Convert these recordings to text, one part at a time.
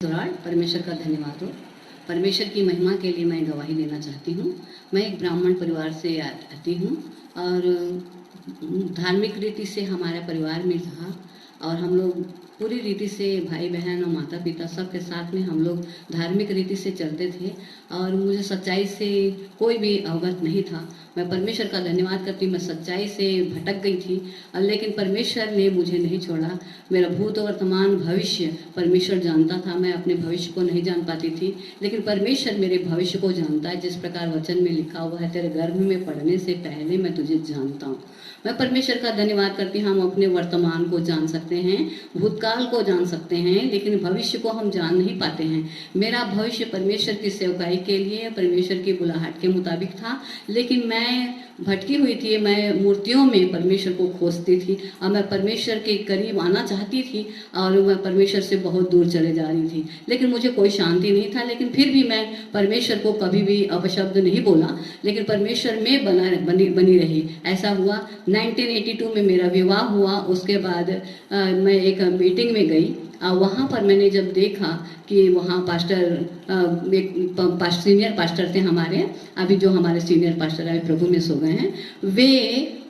दौरान परमेश्वर का धन्यवाद हो। परमेश्वर की महिमा के लिए मैं गवाही देना चाहती हूँ। मैं एक ब्राह्मण परिवार से आती हूँ और धार्मिक रीति से हमारा परिवार में रहा और हम लोग पूरी रीति से भाई बहन और माता पिता सबके साथ में हम लोग धार्मिक रीति से चलते थे और मुझे सच्चाई से कोई भी अवगत नहीं था। मैं परमेश्वर का धन्यवाद करती हूँ। मैं सच्चाई से भटक गई थी लेकिन परमेश्वर ने मुझे नहीं छोड़ा। मेरा भूत वर्तमान भविष्य परमेश्वर जानता था। मैं अपने भविष्य को नहीं जान पाती थी लेकिन परमेश्वर मेरे भविष्य को जानता है। जिस प्रकार वचन में लिखा हुआ है, तेरे गर्भ में पड़ने से पहले मैं तुझे जानता हूँ। मैं परमेश्वर का धन्यवाद करती हूँ। हम अपने वर्तमान को जान सकते हैं, भूतकाल को जान सकते हैं, लेकिन भविष्य को हम जान नहीं पाते हैं। मेरा भविष्य परमेश्वर की सेवकाई के लिए परमेश्वर की बुलाहट के मुताबिक था, लेकिन मैं भटकी हुई थी। मैं मूर्तियों में परमेश्वर को खोजती थी और मैं परमेश्वर के करीब आना चाहती थी और मैं परमेश्वर से बहुत दूर चले जा रही थी, लेकिन मुझे कोई शांति नहीं था। लेकिन फिर भी मैं परमेश्वर को कभी भी अपशब्द नहीं बोला, लेकिन परमेश्वर में बनी रही। ऐसा हुआ 1982 में मेरा विवाह हुआ। उसके बाद मैं एक मीटिंग में गई। वहाँ पर मैंने जब देखा कि वहाँ सीनियर पास्टर थे हमारे, अभी जो हमारे सीनियर पास्टर अभी प्रभु में सो गए हैं, वे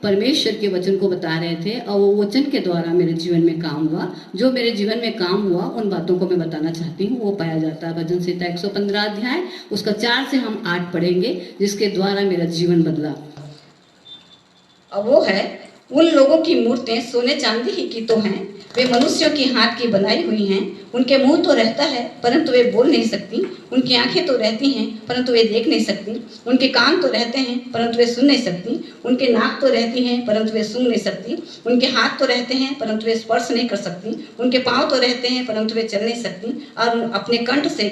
परमेश्वर के वचन को बता रहे थे और वो वचन के द्वारा मेरे जीवन में काम हुआ। जो मेरे जीवन में काम हुआ उन बातों को मैं बताना चाहती हूँ। वो पाया जाता है भजन संहिता 115 अध्याय उसका 4 से हम 8 पढ़ेंगे, जिसके द्वारा मेरा जीवन बदला। और वो है, उन लोगों की मूर्तें सोने चांदी ही की तो हैं, वे मनुष्यों की हाथ की बनाई हुई हैं। उनके मुंह तो रहता है परंतु वे बोल नहीं सकती, उनकी आंखें तो रहती हैं परंतु वे देख नहीं सकती, उनके कान तो रहते हैं परंतु वे सुन नहीं सकती, उनके नाक तो रहती हैं परंतु वे सूंघ नहीं सकती, उनके हाथ तो रहते हैं परंतु वे स्पर्श नहीं कर सकती, उनके पाँव तो रहते हैं परंतु वे चल नहीं सकती और अपने कंठ से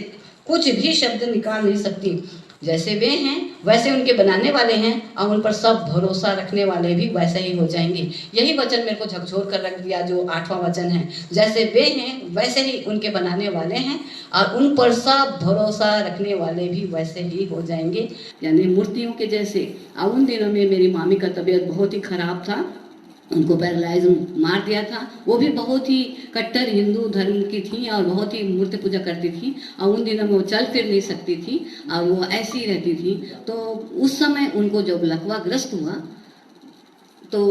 कुछ भी शब्द निकाल नहीं सकती। जैसे वे हैं वैसे उनके बनाने वाले हैं और उन पर सब भरोसा रखने वाले भी वैसे ही हो जाएंगे। यही वचन मेरे को झकझोर कर रख दिया, जो 8वां वचन है। जैसे वे हैं वैसे ही उनके बनाने वाले हैं और उन पर सब भरोसा रखने वाले भी वैसे ही हो जाएंगे, यानी मूर्तियों के जैसे। उन दिनों में मेरी मामी का तबीयत बहुत ही खराब था, उनको पैरालाइज मार दिया था। वो भी बहुत ही कट्टर हिंदू धर्म की थी और बहुत ही मूर्ति पूजा करती थी और उन दिनों में वो चल फिर नहीं सकती थी और वो ऐसी रहती थी। तो उस समय उनको जब लकवाग्रस्त हुआ तो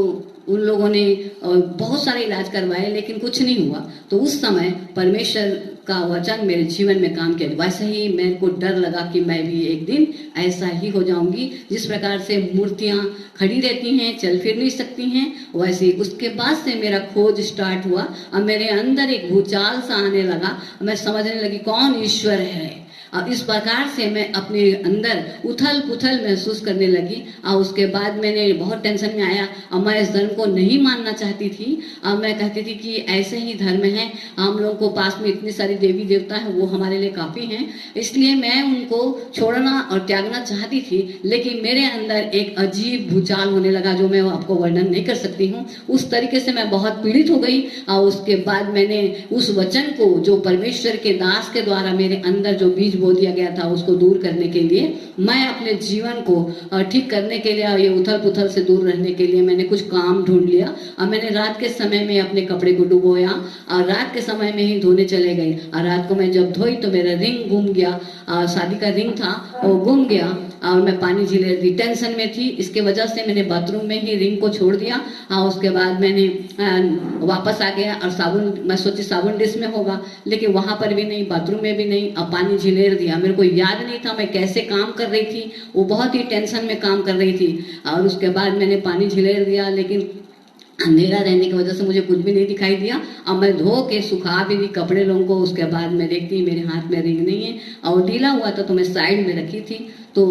उन लोगों ने बहुत सारे इलाज करवाए लेकिन कुछ नहीं हुआ। तो उस समय परमेश्वर का वचन मेरे जीवन में काम किया। वैसे ही मेरे को डर लगा कि मैं भी एक दिन ऐसा ही हो जाऊंगी। जिस प्रकार से मूर्तियां खड़ी रहती हैं, चल फिर नहीं सकती हैं, वैसे उसके बाद से मेरा खोज स्टार्ट हुआ और मेरे अंदर एक भूचाल सा आने लगा। मैं समझने लगी कौन ईश्वर है और इस प्रकार से मैं अपने अंदर उथल पुथल महसूस करने लगी। और उसके बाद मैंने बहुत टेंशन में आया और मैं इस धर्म को नहीं मानना चाहती थी और मैं कहती थी कि ऐसे ही धर्म है, हम लोगों को पास में इतनी सारी देवी देवता है, वो हमारे लिए काफ़ी हैं, इसलिए मैं उनको छोड़ना और त्यागना चाहती थी। लेकिन मेरे अंदर एक अजीब भूचाल होने लगा जो मैं आपको वर्णन नहीं कर सकती हूँ। उस तरीके से मैं बहुत पीड़ित हो गई और उसके बाद मैंने उस वचन को जो परमेश्वर के दास के द्वारा मेरे अंदर जो बीज बो दिया गया था उसको दूर करने के लिए, मैं अपने जीवन को ठीक करने के लिए और ये उथल पुथल से दूर रहने के लिए मैंने कुछ काम ढूंढ लिया और मैंने रात के समय में अपने कपड़े को डुबोया और रात के समय में ही धोने चले गए। और रात को मैं जब धोई तो मेरा रिंग गुम गया, शादी का रिंग था वो गुम गया और मैं पानी झीले रही, टेंशन में थी। इसके वजह से मैंने बाथरूम में ही रिंग को छोड़ दिया और उसके बाद मैंने वापस आ गया और साबुन, मैं सोची साबुन डिश में होगा लेकिन वहाँ पर भी नहीं, बाथरूम में भी नहीं, और पानी झिलेर दिया। मेरे को याद नहीं था मैं कैसे काम कर रही थी, वो बहुत ही टेंशन में काम कर रही थी। और उसके बाद मैंने पानी झिलेर दिया लेकिन अंधेरा रहने की वजह से मुझे कुछ भी नहीं दिखाई दिया और मैं धो के सुखा भी दी कपड़े लोगों को। उसके बाद मैं देखती मेरे हाथ में रिंग नहीं है और ढीला हुआ था तो मैं साइड में रखी थी तो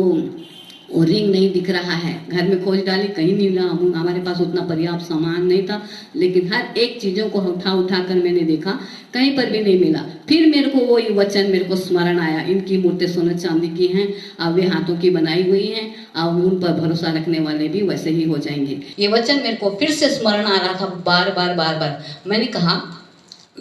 वो रिंग नहीं दिख रहा है। घर में खोज डाली, कहीं नहीं मिला। हमारे पास उतना पर्याप्त सामान नहीं था, लेकिन हर एक चीज़ों को उठा कर मैंने देखा, कहीं पर भी नहीं मिला। फिर मेरे को वो वचन मेरे को स्मरण आया, इनकी मूर्तें सोने चांदी की हैं और वे हाथों की बनाई हुई हैं और उन पर भरोसा रखने वाले भी वैसे ही हो जाएंगे। ये वचन मेरे को फिर से स्मरण आ रहा था बार बार। मैंने कहा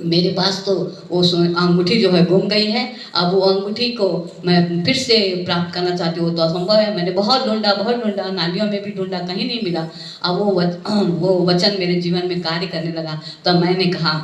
मेरे पास तो वो अंगूठी जो है गुम गई है, अब वो अंगूठी को मैं फिर से प्राप्त करना चाहती हूँ तो असंभव है। मैंने बहुत ढूंढा, नालियों में भी ढूंढा, कहीं नहीं मिला। अब वो वचन मेरे जीवन में कार्य करने लगा। तब मैंने कहा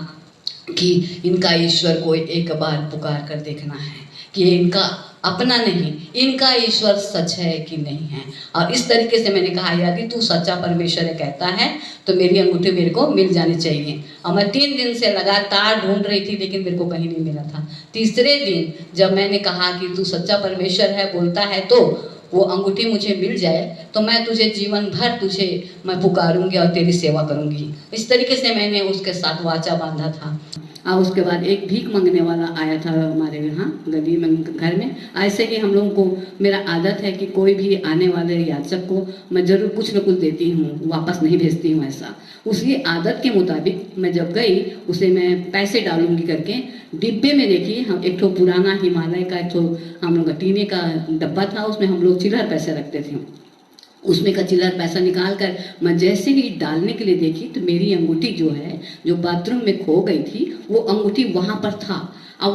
कि इनका ईश्वर को एक बार पुकार कर देखना है कि ये इनका अपना नहीं, इनका ईश्वर सच है कि नहीं है। और इस तरीके से मैंने कहा यदि तू सच्चा परमेश्वर है कहता है तो मेरी अंगूठी मेरे को मिल जानी चाहिए। और मैं 3 दिन से लगातार ढूंढ रही थी लेकिन मेरे को कहीं नहीं मिला था। तीसरे दिन जब मैंने कहा कि तू सच्चा परमेश्वर है बोलता है तो वो अंगूठी मुझे मिल जाए तो मैं तुझे जीवन भर तुझे मैं पुकारूंगी और तेरी सेवा करूंगी। इस तरीके से मैंने उसके साथ वाचा बांधा था। और उसके बाद एक भीख मांगने वाला आया था हमारे यहाँ गली में घर में। ऐसे ही हम लोगों को मेरा आदत है कि कोई भी आने वाले याचक को मैं ज़रूर कुछ न कुछ देती हूँ, वापस नहीं भेजती हूँ। ऐसा उसी आदत के मुताबिक मैं जब गई उसे मैं पैसे डालूंगी करके डिब्बे में देखी हम एक ठो पुराना हिमालय का एक ठो हम लोग का टीने का डब्बा था, उसमें हम लोग चिल्लर पैसे रखते थे। उसमें का चिल्लर पैसा निकाल कर मैं जैसे ही डालने के लिए देखी तो मेरी अंगूठी जो है जो बाथरूम में खो गई थी वो अंगूठी वहाँ पर था। अब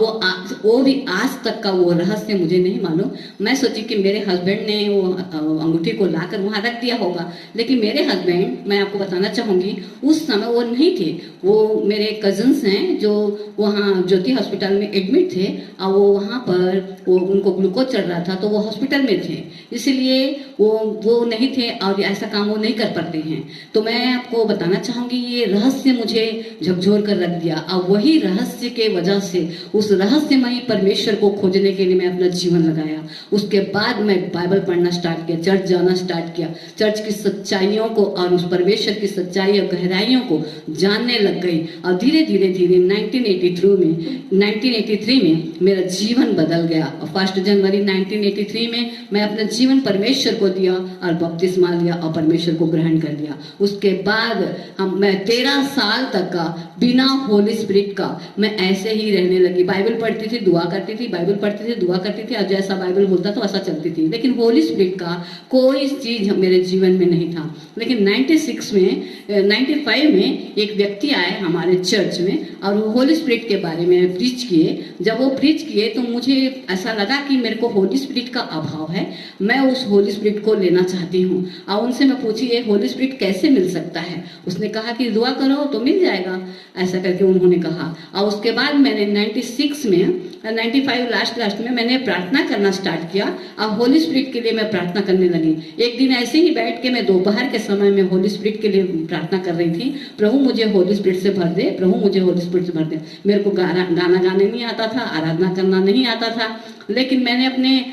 वो भी आज तक का वो रहस्य मुझे नहीं मालूम। मैं सोची कि मेरे हस्बैंड ने वो अंगूठी को लाकर वहाँ रख दिया होगा, लेकिन मेरे हस्बैंड मैं आपको बताना चाहूँगी उस समय वो नहीं थे। वो मेरे कजन्स हैं जो वहाँ ज्योति हॉस्पिटल में एडमिट थे और वो वहाँ पर वो उनको ग्लूकोज चढ़ रहा था तो वो हॉस्पिटल में थे, इसलिए वो नहीं थे और ऐसा काम वो नहीं कर पाते हैं। तो मैं आपको बताना चाहूँगी ये रहस्य मुझे झकझोर कर रख दिया और वही रहस्य के वजह से उस रहस्यमयी परमेश्वर को खोजने के लिए मैं अपना जीवन लगाया। उसके बाद मैं बाइबल पढ़ना स्टार्ट किया, चर्च जाना स्टार्ट किया, चर्च की सच्चाइयों को और उस परमेश्वर की सच्चाई और गहराइयों को जानने लग गई। और धीरे धीरे धीरे 1983 में मेरा जीवन बदल गया। और 1 जनवरी 1983 में मैं अपना जीवन परमेश्वर को दिया और बपतिस्मा लिया और परमेश्वर को ग्रहण कर लिया। उसके बाद मैं 13 साल तक का बिना होली स्पिरिट का मैं ऐसे ही रहने लगी। बाइबल पढ़ती थी, दुआ करती थी, बाइबल पढ़ती थी, दुआ करती थी और जैसा बाइबल बोलता था वैसा चलती थी, लेकिन होली स्पिरिट का कोई चीज मेरे जीवन में नहीं था। लेकिन 95 में एक व्यक्ति आए हमारे चर्च में और वो होली स्पिरिट के बारे में प्रीच किए। जब वो प्रीच किए तो मुझे ऐसा लगा कि मेरे को होली स्पिरिट का अभाव है, मैं उस होली स्पिरिट को लेना चाहती हूँ। और उनसे मैं पूछी ये होली स्पिरिट कैसे मिल सकता है? उसने कहा कि दुआ करो तो मिल जाएगा, ऐसा करके उन्होंने कहा। और उसके बाद मैंने 95 लास्ट में मैंने प्रार्थना करना स्टार्ट किया और होली स्पिरिट के लिए मैं प्रार्थना करने लगी। एक दिन ऐसे ही बैठ के मैं दोपहर के समय में होली स्पिरिट के लिए प्रार्थना कर रही थी, प्रभु मुझे होली स्पिरिट से भर दे, प्रभु मुझे होली स्पिरिट से भर दे। मेरे को गाना गाने नहीं आता था, आराधना करना नहीं आता था, लेकिन मैंने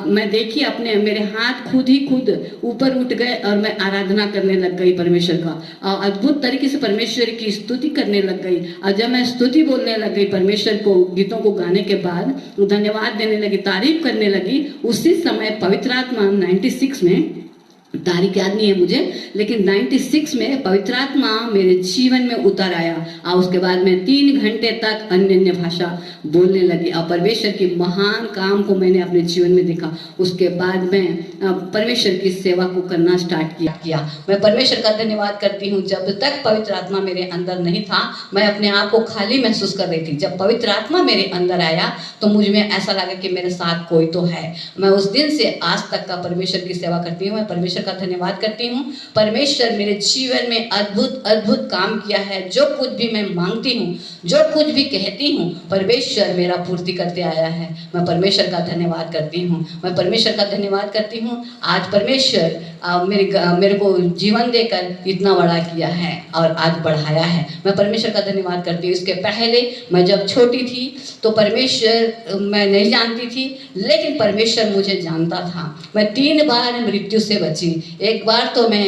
मैं देखी मेरे हाथ खुद ऊपर उठ गए और मैं आराधना करने लग गई परमेश्वर का और अद्भुत तरीके से परमेश्वर की स्तुति करने लग गई। और जब मैं स्तुति बोलने लग गई परमेश्वर को, गीतों को गाने के बाद धन्यवाद देने लगी, तारीफ करने लगी, उसी समय पवित्र आत्मा 96 में, तारीख याद नहीं है मुझे, लेकिन 96 में पवित्र आत्मा मेरे जीवन में उतर आया और उसके बाद मैं 3 घंटे तक अन्य भाषा बोलने लगी और परमेश्वर की महान काम को मैंने अपने जीवन में देखा। उसके बाद मैं परमेश्वर की सेवा को करना स्टार्ट किया। मैं परमेश्वर का धन्यवाद करती हूँ। जब तक पवित्र आत्मा मेरे अंदर नहीं था मैं अपने आप को खाली महसूस कर रही थी। जब पवित्र आत्मा मेरे अंदर आया तो मुझ में ऐसा लगा कि मेरे साथ कोई तो है। मैं उस दिन से आज तक का परमेश्वर की सेवा करती हूँ। मैं परमेश्वर का धन्यवाद करती हूँ। परमेश्वर मेरे जीवन में अद्भुत काम किया है। जो कुछ भी मैं मांगती हूँ, जो कुछ भी कहती हूँ, परमेश्वर मेरा पूर्ति करते आया है। मैं परमेश्वर का धन्यवाद करती हूँ। मैं परमेश्वर का धन्यवाद करती हूँ। आज परमेश्वर मेरे को जीवन देकर इतना बड़ा किया है और आज बढ़ाया है। मैं परमेश्वर का धन्यवाद करती हूँ। इसके पहले मैं जब छोटी थी तो परमेश्वर मैं नहीं जानती थी, लेकिन परमेश्वर मुझे जानता था। मैं 3 बार मृत्यु से बची। एक बार तो मैं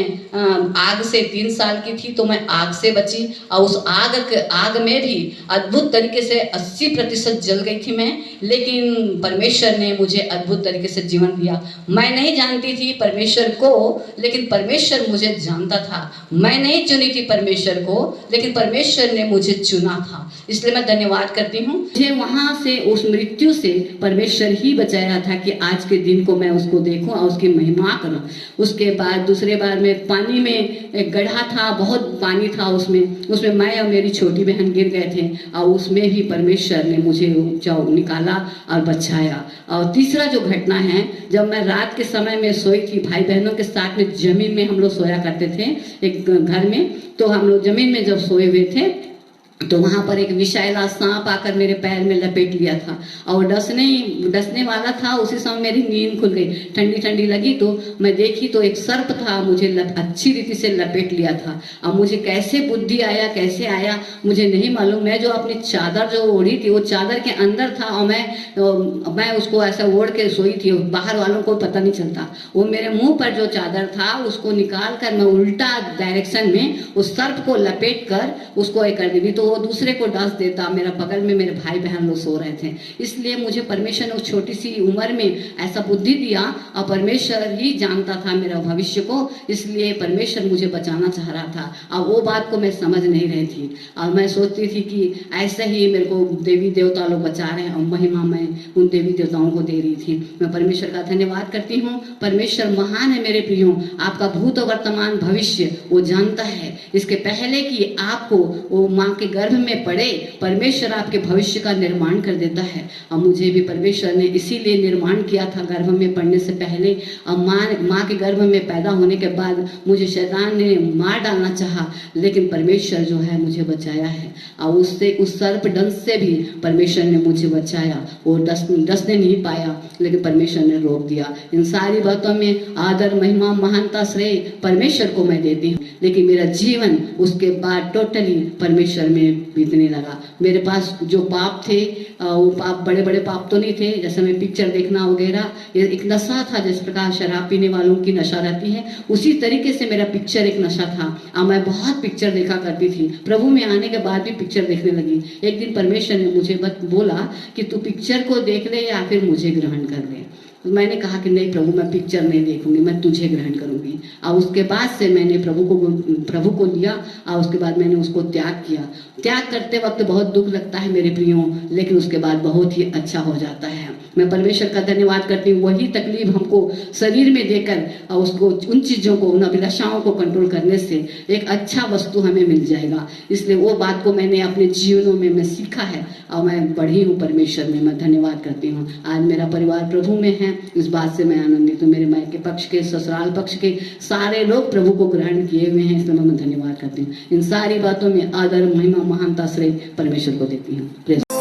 आग से 3 साल की थी तो मैं आग से बची और उस आग में भी अद्भुत तरीके से 80% जल गई थी मैं, लेकिन परमेश्वर ने मुझे अद्भुत तरीके से जीवन दिया। मैं नहीं जानती थी परमेश्वर को, लेकिन परमेश्वर मुझे जानता था। मैं नहीं चुनी थी परमेश्वर को, लेकिन परमेश्वर ने मुझे चुना था। इसलिए मैं धन्यवाद करती हूँ। मुझे वहाँ से उस मृत्यु से परमेश्वर ही बचाया था कि आज के दिन को मैं उसको देखूं और उसकी महिमा करूं। उसके बाद दूसरे बार में पानी में एक गड्ढा था, बहुत पानी था उसमें मैं और मेरी छोटी बहन गिर गए थे और उसमें भी परमेश्वर ने मुझे निकाला और बचाया। और तीसरा जो घटना है, जब मैं रात के समय में सोई थी भाई बहनों के साथ में, जमीन में हम लोग सोया करते थे एक घर में, तो हम लोग जमीन में जब सोए हुए थे तो वहाँ पर एक विषैला सांप आकर मेरे पैर में लपेट लिया था और डसने वाला था। उसी समय मेरी नींद खुल गई, ठंडी ठंडी लगी तो मैं देखी तो एक सर्प था, मुझे अच्छी रीति से लपेट लिया था। अब मुझे कैसे बुद्धि आया, कैसे आया मुझे नहीं मालूम। मैं जो अपनी चादर जो ओढ़ी थी वो चादर के अंदर था और मैं उसको ऐसा ओढ़ के सोई थी, बाहर वालों को पता नहीं चलता। वो मेरे मुंह पर जो चादर था उसको निकाल कर मैं उल्टा डायरेक्शन में उस सर्प को लपेट कर उसको एक कर दी तो वो दूसरे को डस देता। मेरा बगल में मेरे भाई बहन लोग सो रहे थे। इसलिए मुझे परमेश्वर ने उस छोटी सी उम्र में ऐसा बुद्धि दिया और परमेश्वर ही जानता था मेरा भविष्य को, इसलिए परमेश्वर मुझे बचाना चाह रहा था। और वो बात को मैं समझ नहीं रही थी और मैं सोचती थी कि ऐसे ही मेरे को देवी देवता लोग बचा रहे हैं और महिमा मैं उन देवी देवताओं को दे रही थी। मैं परमेश्वर का धन्यवाद करती हूँ। परमेश्वर महान है मेरे प्रियो, आपका भूत वर्तमान भविष्य वो जानता है। इसके पहले कि आपको वो माँ के गर्भ में पड़े परमेश्वर आपके भविष्य का निर्माण कर देता है। और मुझे भी परमेश्वर ने इसीलिए निर्माण किया था गर्भ में पड़ने से पहले। और माँ के गर्भ में पैदा होने के बाद मुझे शैतान ने मार डालना चाहा, लेकिन परमेश्वर जो है मुझे बचाया है। और उससे उस सर्प डंस से भी परमेश्वर ने मुझे बचाया। वो डसने नहीं पाया लेकिन परमेश्वर ने रोक दिया। इन सारी बातों में आदर महिमा महानता श्रेय परमेश्वर को मैं देती हूँ। लेकिन मेरा जीवन उसके बाद टोटली परमेश्वर में बीतने लगा। मेरे पास जो पाप थे वो पाप बड़े बड़े पाप तो नहीं थे, जैसे मैं पिक्चर देखना वगैरह, ये एक नशा था। जिस प्रकार शराब पीने वालों की नशा रहती है उसी तरीके से मेरा पिक्चर एक नशा था। और मैं बहुत पिक्चर देखा करती थी। प्रभु में आने के बाद भी पिक्चर देखने लगी। एक दिन परमेश्वर ने मुझे बोला कि तू पिक्चर को देख ले या फिर मुझे ग्रहण कर ले। तो मैंने कहा कि नहीं प्रभु, मैं पिक्चर नहीं देखूंगी, मैं तुझे ग्रहण करूंगी। और उसके बाद से मैंने प्रभु को लिया और उसके बाद मैंने उसको त्याग किया। त्याग करते वक्त बहुत दुख लगता है मेरे प्रियो, लेकिन उसके बाद बहुत ही अच्छा हो जाता है। मैं परमेश्वर का धन्यवाद करती हूँ। वही तकलीफ हमको शरीर में देकर और उसको उन चीज़ों को, उन अभिलाषाओं को कंट्रोल करने से एक अच्छा वस्तु हमें मिल जाएगा। इसलिए वो बात को मैंने अपने जीवनों में मैं सीखा है और मैं बढ़ी हूँ परमेश्वर में। मैं धन्यवाद करती हूँ। आज मेरा परिवार प्रभु में है, इस बात से मैं आनंदित हूँ। मेरे मायके पक्ष के, ससुराल पक्ष के सारे लोग प्रभु को ग्रहण किए हुए हैं, इसलिए मैं धन्यवाद करती हूँ। इन सारी बातों में आदर महिमा महानता श्रेय परमेश्वर को देती हूँ।